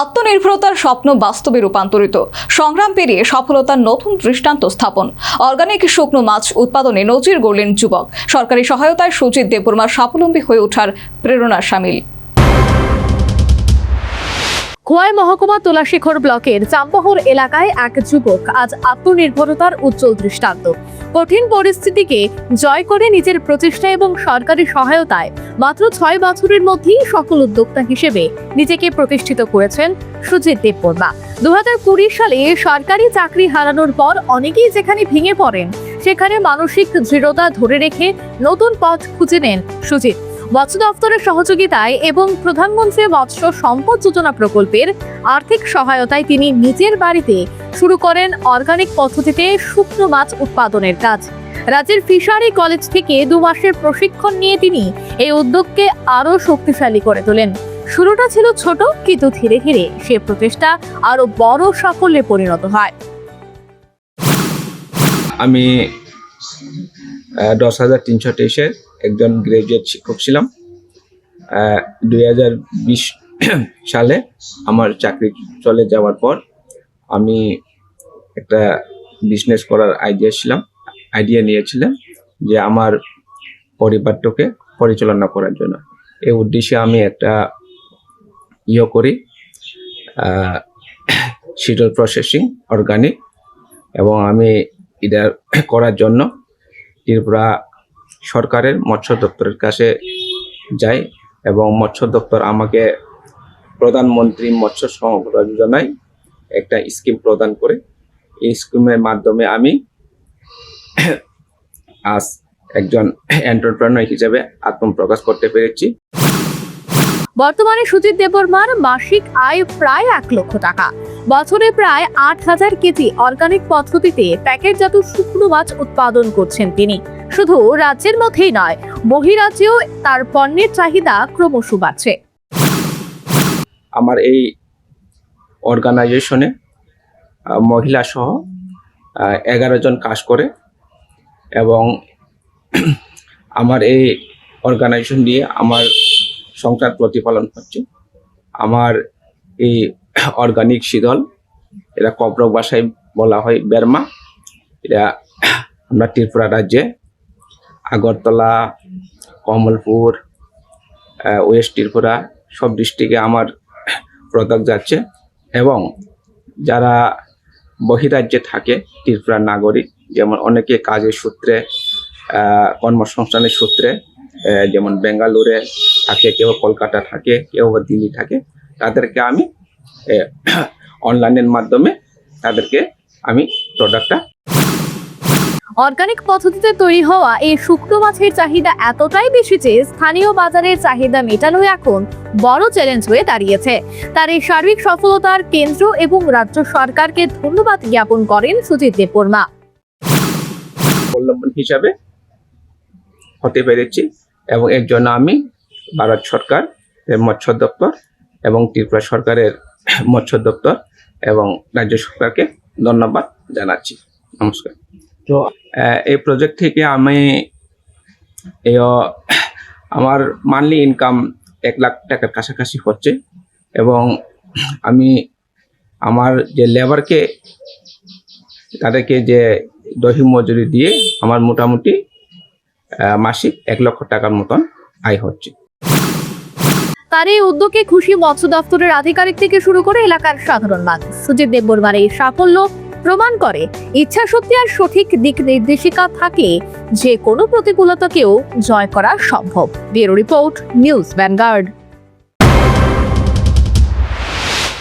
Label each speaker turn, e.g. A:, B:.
A: আত্মনির্ভরতার স্বপ্ন বাস্তবে রূপান্তরিত, সংগ্রাম পেরিয়ে সফলতার নতুন দৃষ্টান্ত স্থাপন। অর্গানিক শুকনো মাছ উৎপাদনে নজির গড়লেন যুবক। সরকারি সহায়তায় সুজিত দেববর্মা স্বাবলম্বী হয়ে ওঠার প্রেরণা শামিল।
B: খোয়াই মহকুমা তুলাশিখর ব্লকের চাম্পাহর এলাকায় এক যুবক আজ আত্মনির্ভরতার উজ্জ্বল দৃষ্টান্ত। কঠিন পরিস্থিতিকে জয় করে নিজের প্রচেষ্টা এবং সরকারি সহায়তায় মাত্র 6 বছরের মধ্যেই সফল উদ্যোক্তা হিসেবে নিজেকে প্রতিষ্ঠিত করেছেন সুজিত দেববর্মা। 2020 সালে সরকারি চাকরি হারানোর পর অনেকেই যেখানে ভেঙে পড়েন, সেখানে মানসিক দৃঢ়তা ধরে রেখে নতুন পথ খুঁজে নেন সুজিত। মৎস্য দপ্তরের সহযোগিতায় এবং প্রধানমন্ত্রী মৎস্য সম্পদ যোজনা প্রকল্পের আর্থিক সহায়তায় তিনি নিজের বাড়িতে শুরু করেন অর্গানিক পদ্ধতিতে শুকনো মাছ উৎপাদনের কাজ। রাজ্যের ফিশারি কলেজ থেকে 2 মাসের প্রশিক্ষণ নিয়ে তিনি এই উদ্যোগকে আরো শক্তিশালী করে তোলেন। শুরুটা ছিল ছোট, কিন্তু ধীরে ধীরে সে প্রচেষ্টা আরো বড় সাফল্যে পরিণত হয়।
C: আমি 10,323-এর একজন গ্রাজুয়েট শিক্ষক ছিলাম। 2020 সালে আমার চাকরি চলে যাওয়ার পর আমি একটা বিজনেস করার আইডিয়া নিয়েছিলাম যে আমার পরিবারটাকে পরিচালনা করার জন্য। এই উদ্দেশ্যে আমি একটা করি, সিডল প্রসেসিং অর্গানিক, এবং আমি এটা করার জন্য ত্রিপুরা সরকারের মৎস্য দপ্তরের কাছে যাই, এবং মৎস্য দপ্তর আমাকে প্রধানমন্ত্রী মৎস্য সম্পদ যোজনায় একটা স্কিম প্রদান করে। এই স্কিমের মাধ্যমে আমি আজ একজন এন্টারপ্রেনার হিসেবে আত্মপ্রকাশ করতে পেরেছি।
B: বর্তমানে সুজিত দেববর্মার মাসিক আয় প্রায় 1 লক্ষ টাকা। বছরে প্রায় 8,000 কেজি অর্গানিক পদ্ধতিতে প্যাকেটজাত শুকনো মাছ উৎপাদন করছেন তিনি। শুধু রাজ্যের মধ্যেই নয়, বহিরাজ্যেও তার পণ্যের চাহিদা ক্রমশ বাড়ছে।
C: আমার এই অর্গানাইজেশনে মহিলা সহ 11 জন কাজ করে, এবং আমার এই অর্গানাইজেশন দিয়ে আমার সংসার প্রতিপালন হচ্ছে। আমার এই অর্গানিক শীতল, এটা কপ্রক ভাষায় বলা হয় বেরমা। এটা আমরা ত্রিপুরা রাজ্যে আগরতলা, কমলপুর, ওয়েস্ট ত্রিপুরা সব ডিস্ট্রিক্টে আমার প্রোডাক্ট যাচ্ছে, এবং যারা বহিরাজ্যে থাকে ত্রিপুরার নাগরিক, যেমন অনেকে কাজের সূত্রে, কর্মসংস্থানের সূত্রে, যেমন বেঙ্গালুরে থাকে, কেউ কলকাতা থাকে, কেউ দিল্লি থাকে, তাদেরকে আমি অনলাইনের মাধ্যমে তাদেরকে আমি প্রোডাক্টটা।
B: অর্গানিক পদ্ধতিতে তৈরি হওয়া এই শুকনো মাছের চাহিদা এতটাই বেশি যে স্থানীয় বাজারের চাহিদা মেটানো এখন বড় চ্যালেঞ্জ হয়ে দাঁড়িয়েছে। তার এই সার্বিক সফলতার কেন্দ্র এবং রাজ্য সরকারকে ধন্যবাদ জ্ঞাপন করেন সুজিত দেববর্মা।
C: অবলম্বন হিসাবে হতে পেরেছি, এবং এর জন্য আমি ভারত সরকার মৎস্য দপ্তর এবং ত্রিপুরা সরকারের মৎস্য দপ্তর এবং রাজ্য সরকারকে ধন্যবাদ জানাচ্ছি। নমস্কার। তো এই প্রজেক্ট থেকে আমি আমার মান্থলি ইনকাম 1 লাখ টাকার কাছাকাছি হচ্ছে, এবং আমি আমার যে লেবারকে তাদেরকে যে দৈহিক মজুরি দিয়ে আমার মোটামুটি মাসিক 1 লক্ষ টাকার মতন আয় হচ্ছে।
B: তার এই উদ্যোগে খুশি মৎস্য দপ্তরের আধিকারিক থেকে শুরু করে এলাকার সাধারণ মানুষ। সুজিত দেববর্মার এই সাফল্য প্রমাণ করে ইচ্ছা শক্তি আর সঠিক দিক নির্দেশিকা থাকলে যে কোনো প্রতিকূলতাকেও জয় করা সম্ভব। Bureau report, news vanguard.